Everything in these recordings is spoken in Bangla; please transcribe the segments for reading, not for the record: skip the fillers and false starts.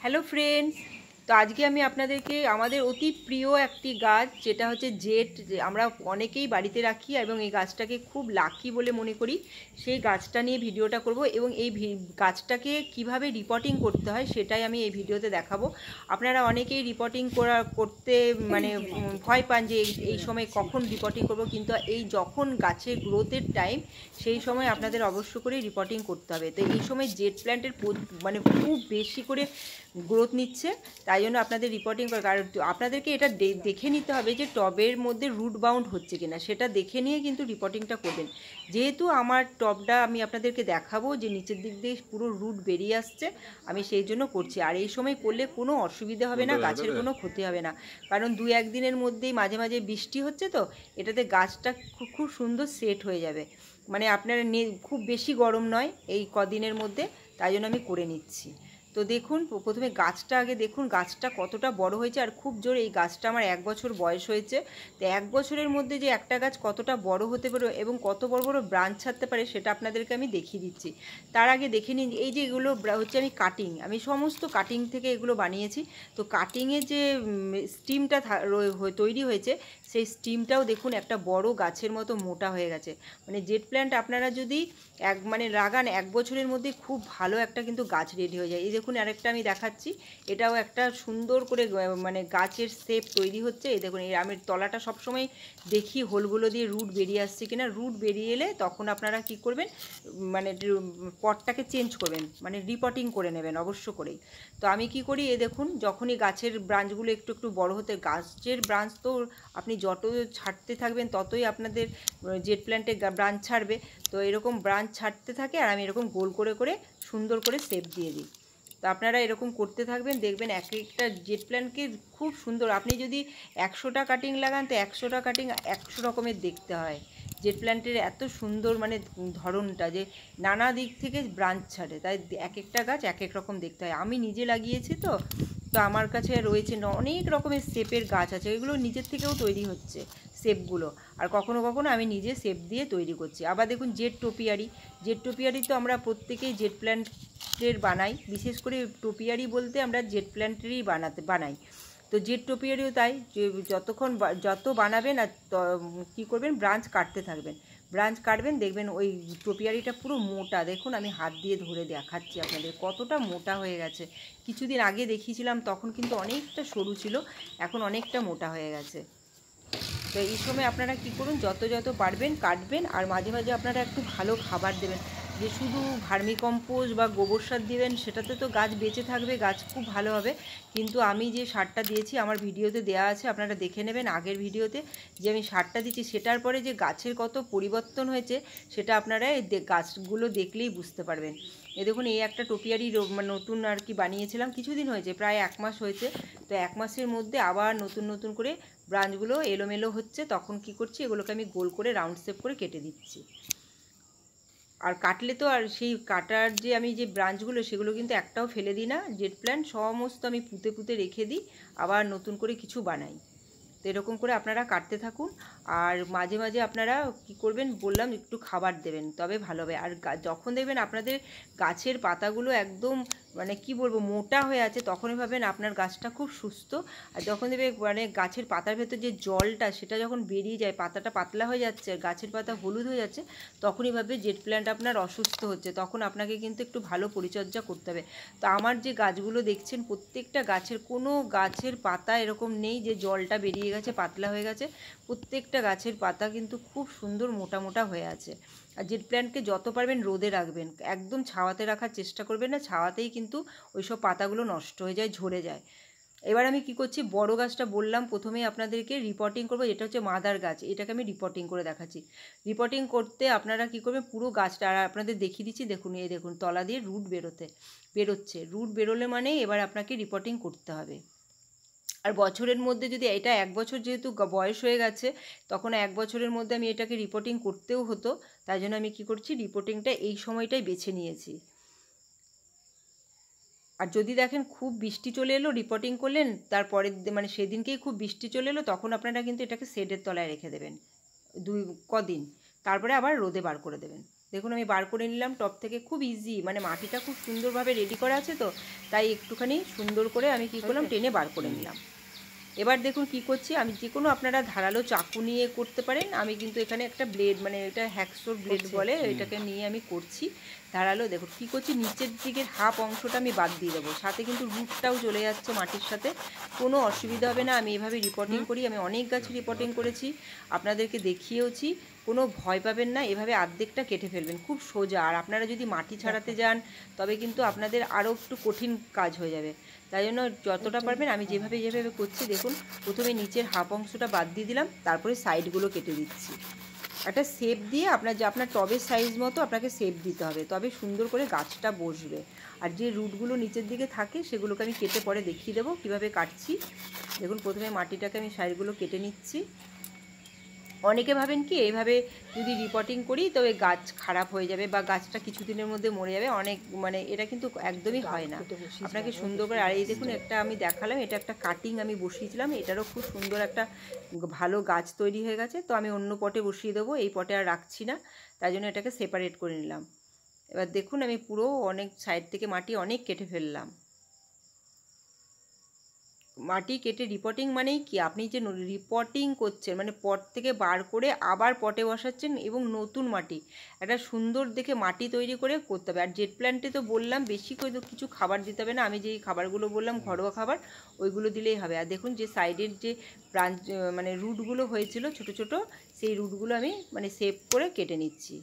হ্যালো ফ্রেন্ডস, তো আজকে আমি আপনাদেরকে আমাদের অতি প্রিয় একটি গাছ যেটা হচ্ছে জেট, আমরা অনেকেই বাড়িতে রাখি এবং এই গাছটাকে খুব লাকি বলে মনে করি। সেই গাছটা নিয়ে ভিডিওটা করব এবং এই গাছটাকে কিভাবে রিপোর্টিং করতে হয় সেটাই আমি এই ভিডিওতে দেখাবো। আপনারা অনেকেই রিপোর্টিং করতে মানে ভয় পান যে এই সময় কখন রিপোর্টিং করব, কিন্তু এই যখন গাছের গ্রোথের টাইম সেই সময় আপনাদের অবশ্য করে রিপোর্টিং করতে হবে। তো এই সময় জেট প্ল্যান্টের মানে খুব বেশি করে গ্রোথ নিচ্ছে, তাই জন্য আপনাদের রিপোর্টিং করে। কারণ আপনাদেরকে এটা দেখে নিতে হবে যে টবের মধ্যে রুট বাউন্ড হচ্ছে কিনা, সেটা দেখে নিয়ে কিন্তু রিপোর্টিংটা করবেন। যেহেতু আমার টবটা আমি আপনাদেরকে দেখাবো যে নিচের দিক দিয়ে পুরো রুট বেরিয়ে আসছে, আমি সেই জন্য করছি। আর এই সময় করলে কোনো অসুবিধা হবে না, গাছের কোনো ক্ষতি হবে না। কারণ 2-1 দিনের মধ্যেই মাঝে মাঝে বৃষ্টি হচ্ছে, তো এটাতে গাছটা খুব সুন্দর সেট হয়ে যাবে। মানে আপনার খুব বেশি গরম নয় এই কদিনের মধ্যে, তাই জন্য আমি করে নিচ্ছি। তো দেখুন, প্রথমে গাছটা আগে দেখুন গাছটা কতটা বড় হয়েছে। আর খুব জোর, এই গাছটা আমার 1 বছর বয়স হয়েছে। তো 1 বছরের মধ্যে যে একটা গাছ কতটা বড় হতে পারে এবং কত বড় বড় ব্রাঞ্চ ছাড়তে পারে সেটা আপনাদেরকে আমি দেখিয়ে দিচ্ছি। তার আগে দেখে নিন, এই যে এগুলো হচ্ছে আমি কাটিং, আমি সমস্ত কাটিং থেকে এগুলো বানিয়েছি। তো কাটিংয়ে যে স্টিমটা তৈরি হয়েছে, সেই স্টিমটাও দেখুন একটা বড় গাছের মতো মোটা হয়ে গেছে। মানে জেট প্ল্যান্ট আপনারা যদি লাগান 1 বছরের মধ্যে খুব ভালো একটা কিন্তু গাছ রেডি হয়ে যায়। এই দেখুন আরেকটা আমি দেখাচ্ছি, এটাও একটা সুন্দর করে মানে গাছের শেপ তৈরি হচ্ছে। এই দেখুন, এই আমি তলাটা সবসময় দেখি হোলগুলো দিয়ে রুট বেরিয়ে আসছে কিনা। রুট বেরিয়ে এলে তখন আপনারা কি করবেন, মানে পটটাকে চেঞ্জ করবেন, মানে রিপোর্টিং করে নেবেন অবশ্য করেই। তো আমি কি করি, এ দেখুন যখনই গাছের ব্রাঞ্চগুলো একটু একটু বড় হতে, গাছের ব্রাঞ্চ তো আপনি যত ছাড়তে থাকবেন ততই আপনাদের জেট প্ল্যান্টে ব্রাঞ্চ ছাড়বে। তো এরকম ব্রাঞ্চ ছাড়তে থাকে আর আমি এরকম গোল করে করে সুন্দর করে শেপ দিয়ে দিই। তো আপনারা এরকম করতে থাকবেন, দেখবেন এক একটা জেট প্ল্যান্টকে খুব সুন্দর। আপনি যদি 100টা কাটিং লাগান তো 100টা কাটিং 100 রকমের দেখতে হয়। জেট প্ল্যান্টের এত সুন্দর মানে ধরনটা যে নানা দিক থেকে ব্রাঞ্চ ছাড়ে, তাই এক একটা গাছ এক এক রকম দেখতে হয়। আমি নিজে লাগিয়েছি, তো আমার কাছে রয়েছে অনেক রকমের শেপের গাছ আছে, এগুলো নিজের থেকেও তৈরি হচ্ছে শেপগুলো। আর কখনো কখনো আমি নিজে শেপ দিয়ে তৈরি করছি। আবার দেখুন জেট টোপিয়ারি, জেট টোপিয়ারি তো আমরা প্রত্যেকেই জেট প্ল্যান্টের বানাই। বিশেষ করে টোপিয়ারি বলতে আমরা জেট প্ল্যান্টেরই বানাই। তো জেট টোপিয়ারিও তাই, যতক্ষণ যত বানাবেন আর কী করবেন, ব্রাঞ্চ কাটতে থাকবেন। ব্রাঞ্চ কাটবেন, দেখবেন ওই টোপিয়ারিটা পুরো মোটা। দেখুন আমি হাত দিয়ে ধরে দেখাচ্ছি আপনাদের কতটা মোটা হয়ে গেছে। কিছুদিন আগে দেখিয়েছিলাম তখন কিন্তু অনেকটা সরু ছিল, এখন অনেকটা মোটা হয়ে গেছে। তো এই সময় আপনারা কি করুন, যত যত পারবেন কাটবেন। আর মাঝে মাঝে আপনারা একটু ভালো খাবার দেবেন। যে শুধু ভার্মিকম্পোস্ট বা গোবর সার দিবেন সেটাতে তো গাছ বেঁচে থাকবে, গাছ খুব ভালো হবে। কিন্তু আমি যে সারটা দিয়েছি আমার ভিডিওতে দেওয়া আছে, আপনারা দেখে নেবেন আগের ভিডিওতে যে আমি সারটা দিচ্ছি, সেটার পরে যে গাছের কত পরিবর্তন হয়েছে সেটা আপনারা এই গাছগুলো দেখলেই বুঝতে পারবেন। এই দেখুন, এই একটা টোপিয়ারি নতুন আর কি বানিয়েছিলাম, কিছুদিন হয়েছে, প্রায় 1 মাস হয়েছে। তো 1 মাসের মধ্যে আবার নতুন নতুন করে ব্রাঞ্চগুলো এলোমেলো হচ্ছে। তখন কি করছি, এগুলোকে আমি গোল করে রাউন্ড শেপ করে কেটে দিচ্ছি। আর কাটলে তো আর সেই কাটার যে আমি যে ব্রাঞ্চগুলো সেগুলো কিন্তু একটাও ফেলে দিই না। জেট প্ল্যান্ট সমস্ত আমি পুঁতে পুঁতে রেখে দিই, আবার নতুন করে কিছু বানাই। তো এরকম করে আপনারা কাটতে থাকুন। আর মাঝে মাঝে আপনারা কি করবেন বললাম, একটু খাবার দেবেন, তবে ভালো হবে। আর যখন দেখবেন আপনাদের গাছের পাতাগুলো একদম মানে কি বলবো মোটা হয়ে আছে, তখনই ভাবেন আপনার গাছটা খুব সুস্থ। আর যখন দেখবে মানে গাছের পাতার ভেতর যে জলটা সেটা যখন বেরিয়ে যায়, পাতাটা পাতলা হয়ে যাচ্ছে, গাছের পাতা হলুদ হয়ে যাচ্ছে, তখনই ভাবে জেট প্ল্যান্ট আপনার অসুস্থ হচ্ছে। তখন আপনাকে কিন্তু একটু ভালো পরিচর্যা করতে হবে। তো আমার যে গাছগুলো দেখছেন, প্রত্যেকটা গাছের, কোনো গাছের পাতা এরকম নেই যে জলটা বেরিয়ে গেছে পাতলা হয়ে গেছে। প্রত্যেকটা গাছের পাতা কিন্তু খুব সুন্দর মোটা মোটা হয়ে আছে। আর জেট প্ল্যান্টকে যত পারবেন রোদে রাখবেন, একদম ছাওয়াতে রাখার চেষ্টা করবেন না, ছাওয়াতেই কিন্তু ওইসব পাতাগুলো নষ্ট হয়ে যায়, ঝরে যায়। এবার আমি কি করছি, বড় গাছটা বললাম প্রথমেই আপনাদেরকে রিপোর্টিং করবো, এটা হচ্ছে মাদার গাছ, এটাকে আমি রিপোর্টিং করে দেখাচ্ছি। রিপোর্টিং করতে আপনারা কি করবেন, পুরো গাছটা আর আপনাদের দেখিয়ে দিচ্ছি। দেখুন এই দেখুন তলা দিয়ে রুট বেরোচ্ছে, রুট বেরোলে মানে এবার আপনাকে রিপোর্টিং করতে হবে। আর বছরের মধ্যে যদি এটা 1 বছর যেহেতু বয়স হয়ে গেছে, তখন 1 বছরের মধ্যে আমি এটাকে রিপোর্টিং করতেও হতো, তাই জন্য আমি কি করছি, রিপোর্টিংটা এই সময়টাই বেছে নিয়েছি। আর যদি দেখেন খুব বৃষ্টি চলে এলো, রিপোর্টিং করলেন, তারপরে মানে সেদিনকেই খুব বৃষ্টি চলে এলো, তখন আপনারা কিন্তু এটাকে শেডের তলায় রেখে দেবেন 2 কদিন, তারপরে আবার রোদে বার করে দেবেন। দেখুন আমি বার করে নিলাম টব থেকে, খুব ইজি, মানে মাটিটা খুব সুন্দরভাবে রেডি করা আছে তো, তাই একটুখানি সুন্দর করে আমি কী করলাম টেনে বার করে নিলাম। এবার দেখুন কি করছি আমি, যে কোনো আপনারা ধারালো চাকু নিয়ে করতে পারেন, আমি কিন্তু এখানে একটা ব্লেড, মানে এটা হ্যাকসোর ব্লেড বলে, এটাকে নিয়ে আমি করছি ধারালো। দেখুন কী করছি, নিচের দিকের হাফ অংশটা আমি বাদ দিয়ে দেবো, সাথে কিন্তু রুটটাও চলে যাচ্ছে মাটির সাথে, কোনো অসুবিধা হবে না। আমি এভাবে রিপোর্টিং করি, আমি অনেক গাছে রিপোর্টিং করেছি, আপনাদেরকে দেখিয়েওছি, কোনো ভয় পাবেন না, এভাবে অর্ধেকটা কেটে ফেলবেন, খুব সোজা। আর আপনারা যদি মাটি ছাড়াতে যান তবে কিন্তু আপনাদের আরও একটু কঠিন কাজ হয়ে যাবে, তাই জন্য যতটা পারবেন আমি যেভাবে করছি দেখুন, প্রথমে নিচের হাফ অংশটা বাদ দিয়ে দিলাম, তারপরে সাইডগুলো কেটে দিচ্ছি। একটা শেপ দিয়ে আপনার টবের সাইজ মতো আপনাকে শেপ দিতে হবে, তবে সুন্দর করে গাছটা বসবে। আর যে রুটগুলো নিচের দিকে থাকে সেগুলোকে আমি কেটে পরে দেখিয়ে দেবো কীভাবে কাটছি। দেখুন প্রথমে মাটিটাকে আমি সাইডগুলো কেটে নিচ্ছি। অনেকে ভাবেন কি এইভাবে যদি রিপোর্টিং করি তবে গাছ খারাপ হয়ে যাবে বা গাছটা কিছুদিনের মধ্যে মরে যাবে, অনেক মানে এটা কিন্তু একদমই হয় না। আপনাকে সুন্দর করে, আর এই দেখুন একটা আমি দেখালাম, এটা একটা কাটিং আমি বসিয়েছিলাম, এটারও খুব সুন্দর একটা ভালো গাছ তৈরি হয়ে গেছে। তো আমি অন্য পটে বসিয়ে দেবো, এই পটে আর রাখছি না, তাই জন্য এটাকে সেপারেট করে নিলাম। এবার দেখুন আমি পুরো অনেক সাইড থেকে মাটি অনেক কেটে ফেললাম। মাটি কেটে রিপোর্টিং মানেই কি, আপনি যে রিপোর্টিং করছেন মানে পট থেকে বার করে আবার পটে বসাচ্ছেন এবং নতুন মাটি, একটা সুন্দর দেখে মাটি তৈরি করে করতে হবে। আর জেট প্ল্যান্টে তো বললাম বেশি করে কিছু খাবার দিতে হবে না, আমি যেই খাবারগুলো বললাম ঘরোয়া খাবার ওইগুলো দিলেই হবে। আর দেখুন যে সাইডের যে ব্রাঞ্চ মানে রুটগুলো হয়েছিল ছোট ছোট, সেই রুটগুলো আমি মানে সেভ করে কেটে নিচ্ছি।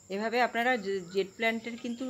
এভাবে আপনারা জেট প্ল্যান্টের কিন্তু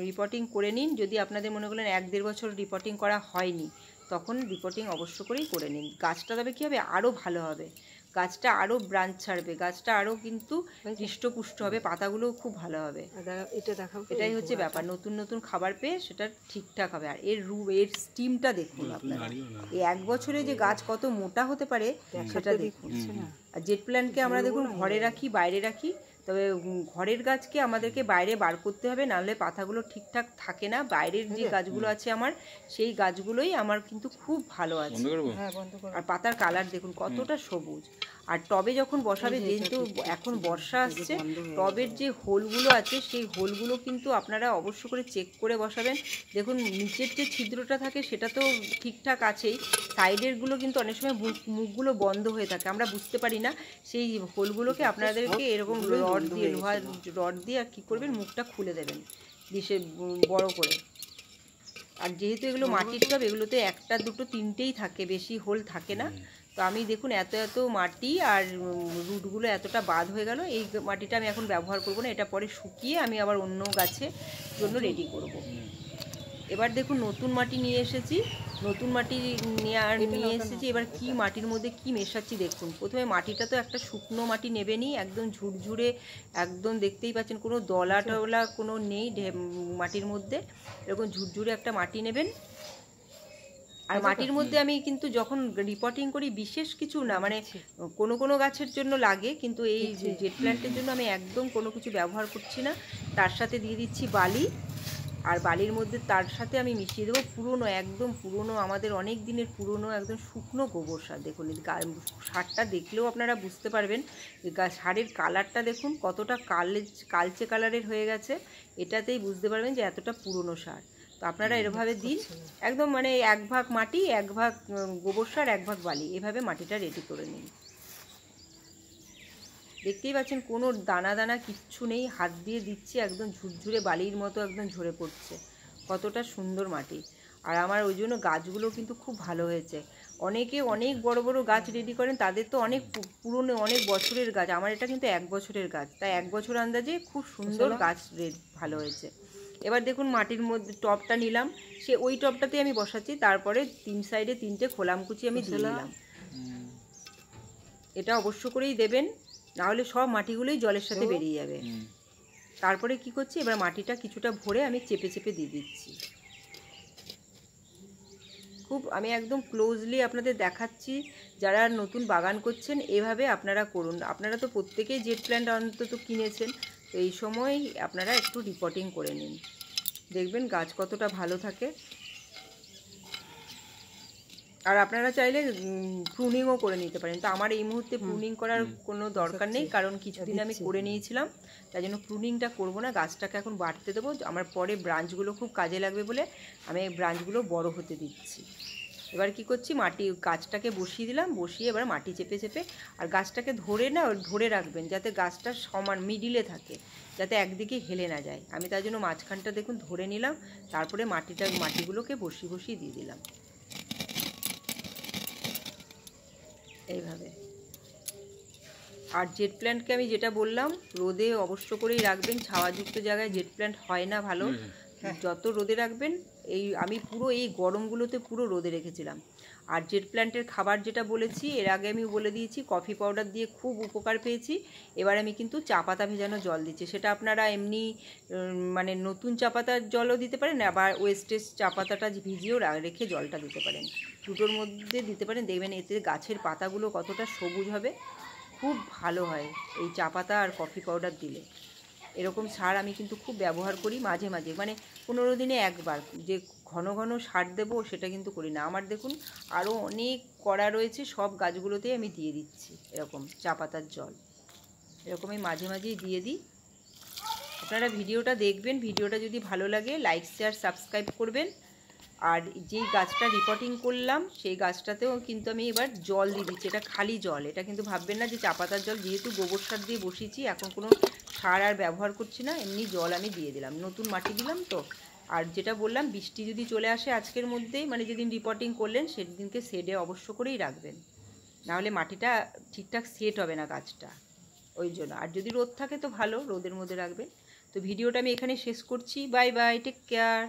রিপোর্টিং করে নিন। যদি আপনাদের মনে করেন 1-1.5 বছর রিপোর্টিং করা হয়নি, তখন রিপোর্টিং অবশ্য করেই করে নিন। গাছটা তবে কী হবে, আরও ভালো হবে, গাছটা আরও ব্রাঞ্চ ছাড়বে, গাছটা আরও কিন্তু হৃষ্টপুষ্ট হবে, পাতাগুলোও খুব ভালো হবে। এটাই হচ্ছে ব্যাপার, নতুন নতুন খাবার পেয়ে সেটা ঠিকঠাক হবে। আর এর স্টিমটা দেখুন আপনারা, এই 1 বছরে যে গাছ কত মোটা হতে পারে সেটা দেখুন। আর জেট প্ল্যান্টকে আমরা দেখুন ঘরে রাখি বাইরে রাখি, তবে ঘরের গাছকে আমাদেরকে বাইরে বার করতে হবে, নাহলে পাতাগুলো ঠিকঠাক থাকে না। বাইরের যে গাছগুলো আছে আমার, সেই গাছগুলোই আমার কিন্তু খুব ভালো আছে। আর পাতার কালার দেখুন কতটা সবুজ। আর টবে যখন বসাবে, যেহেতু এখন বর্ষা আসছে, টবের যে হোলগুলো আছে সেই হোলগুলো কিন্তু আপনারা অবশ্য করে চেক করে বসাবেন। দেখুন নিচের যে ছিদ্রটা থাকে সেটা তো ঠিকঠাক আছেই, সাইডেরগুলো কিন্তু অনেক সময় মুখগুলো বন্ধ হয়ে থাকে, আমরা বুঝতে পারি না। সেই হোলগুলোকে আপনাদেরকে এরকম লোহার রড দিয়ে আর কী করবেন, মুখটা খুলে দেবেন ডিশে বড় করে। আর যেহেতু এগুলো মাটির টব, এগুলোতে 1টা 2টো 3টেই থাকে, বেশি হোল থাকে না। তো আমি দেখুন এত মাটি আর রুটগুলো এতটা বাদ হয়ে গেল, এই মাটিটা আমি এখন ব্যবহার করব না, এটা পরে শুকিয়ে আমি আবার অন্য গাছের জন্য রেডি করব। এবার দেখুন নতুন মাটি নিয়ে এসেছি, এবার কি মাটির মধ্যে কি মেশাচ্ছি দেখুন। প্রথমে মাটিটা তো একটা শুকনো মাটি নেবেনই, একদম ঝুরঝুরে, একদম দেখতেই পাচ্ছেন কোনো দলা টলা কোনো নেই মাটির মধ্যে, এরকম ঝুরঝুরে একটা মাটি নেবেন। আর মাটির মধ্যে আমি কিন্তু যখন রিপোর্টিং করি বিশেষ কিছু না, মানে কোনো গাছের জন্য লাগে, কিন্তু এই জেট প্ল্যান্টের জন্য আমি একদম কোনো কিছু ব্যবহার করছি না। তার সাথে দিয়ে দিচ্ছি বালি, আর বালির মধ্যে তার সাথে আমি মিশিয়ে দেবো একদম পুরনো আমাদের অনেক দিনের পুরনো একদম শুকনো গোবর সার। দেখুন সারটা দেখলেও আপনারা বুঝতে পারবেন, সারের কালারটা দেখুন কতটা কালচে কালারের হয়ে গেছে, এটাতেই বুঝতে পারবেন যে এতটা পুরনো সার। তো আপনারা এভাবে দিন, একদম মানে 1 ভাগ মাটি 1 ভাগ গোবর সার 1 ভাগ বালি, এভাবে মাটিটা রেডি করে নিন। দেখতেই পাচ্ছেন কোনো দানা দানা কিচ্ছু নেই, হাত দিয়ে দিচ্ছি একদম ঝুরঝুরে বালির মতো একদম ঝরে পড়ছে, কতটা সুন্দর মাটি। আর আমার ওই জন্য গাছগুলো কিন্তু খুব ভালো হয়েছে। অনেকে অনেক বড় বড় গাছ রেডি করেন, তাদের তো অনেক পুরনো অনেক বছরের গাছ, আমার এটা কিন্তু 1 বছরের গাছ, তাই 1 বছর আন্দাজে খুব সুন্দর গাছ ভালো হয়েছে। এবার দেখুন মাটির মধ্যে টবটা নিলাম, ওই টবটাতে আমি বসাচ্ছি, তারপরে 3 সাইডে 3টে খোলামকুচি আমি দিয়ে দিলাম। এটা অবশ্য করেই দেবেন, নাহলে সব মাটিগুলোই জলের সাথে বেরিয়ে যাবে। তারপরে কি করছি, এবার মাটিটা কিছুটা ভরে আমি চেপে চেপে দিয়ে দিচ্ছি। আমি একদম ক্লোজলি আপনাদের দেখাচ্ছি, যারা নতুন বাগান করছেন এভাবে আপনারা করুন। আপনারা তো প্রত্যেকেই জেট প্ল্যান্ট অন্তত কিনেছেন, তো এই সময় আপনারা একটু রিপোর্টিং করে নিন, দেখবেন গাছ কতটা ভালো থাকে। আর আপনারা চাইলে প্রুনিংও করে নিতে পারেন, তো আমার এই মুহূর্তে প্রুনিং করার কোনো দরকার নেই, কারণ কিছুদিন আমি করে নিয়েছিলাম, তাই জন্য প্রুনিংটা করবো না। গাছটাকে এখন বাড়তে দেবো, আমার পরে ব্রাঞ্চগুলো খুব কাজে লাগবে বলে আমি এই ব্রাঞ্চগুলো বড় হতে দিচ্ছি। এবার কি করছি, মাটি গাছটাকে বসিয়ে দিলাম, বসিয়ে এবার মাটি চেপে চেপে, আর গাছটাকে ধরে রাখবেন যাতে গাছটা সমান মিডিলে থাকে, যাতে একদিকে হেলে না যায়। আমি তার জন্য মাঝখানটা দেখুন ধরে নিলাম, তারপরে মাটিগুলোকে বসিয়ে দিয়ে দিলাম এইভাবে। আর জেট প্ল্যান্টকে আমি যেটা বললাম, রোদে অবশ্য করেই রাখবেন, ছাওয়াযুক্ত জায়গায় জেট প্ল্যান্ট হয় না ভালো, যত রোদে রাখবেন। আমি পুরো এই গরমগুলোতে পুরো রোদে রেখেছিলাম। আর জেট প্ল্যান্টের খাবার যেটা বলেছি এর আগে আমি বলে দিয়েছি, কফি পাউডার দিয়ে খুব উপকার পেয়েছি। এবার আমি কিন্তু চা পাতা ভেজানো জল দিচ্ছি, সেটা আপনারা এমনি মানে নতুন চা পাতার জলও দিতে পারেন, আবার ওয়েস্টেজ চা পাতাটা ভিজিয়েও রেখে জলটা দিতে পারেন, দুটোর মধ্যে দিতে পারেন। দেখবেন এতে গাছের পাতাগুলো কতটা সবুজ হবে, খুব ভালো হয় এই চা পাতা আর কফি পাউডার দিলে। এরকম সার আমি কিন্তু খুব ব্যবহার করি মাঝে মাঝে, মানে 15 দিনে একবার, যে ঘন ঘন সার দেবো সেটা কিন্তু করি না। আমার দেখুন আরও অনেক করা রয়েছে, সব গাছগুলোতেই আমি দিয়ে দিচ্ছি এরকম চা পাতার জল, এরকমই মাঝে মাঝেই দিয়ে দিই। আপনারা ভিডিওটা দেখবেন, ভিডিওটা যদি ভালো লাগে লাইক শেয়ার সাবস্ক্রাইব করবেন। আর যেই গাছটা রিপোর্টিং করলাম সেই গাছটাতেও কিন্তু আমি এবার জল দিয়ে দিচ্ছি, এটা খালি জল, এটা কিন্তু ভাববেন না যে চা পাতার জল, যেহেতু গোবর সার দিয়ে বসিয়েছি, এখন কোনো সার আর ব্যবহার করছি না, এমনি জল আমি দিয়ে দিলাম, নতুন মাটি দিলাম তো। আর যেটা বললাম, বৃষ্টি যদি চলে আসে আজকের মধ্যেই, মানে যেদিন রিপোর্টিং করলেন সেদিনকে শেডে অবশ্য করেই রাখবেন, নাহলে মাটিটা ঠিকঠাক সেট হবে না গাছটা, ওই জন্য। আর যদি রোদ থাকে তো ভালো, রোদের মধ্যে রাখবেন। তো ভিডিওটা আমি এখানে শেষ করছি, বাই বাই, টেক কেয়ার।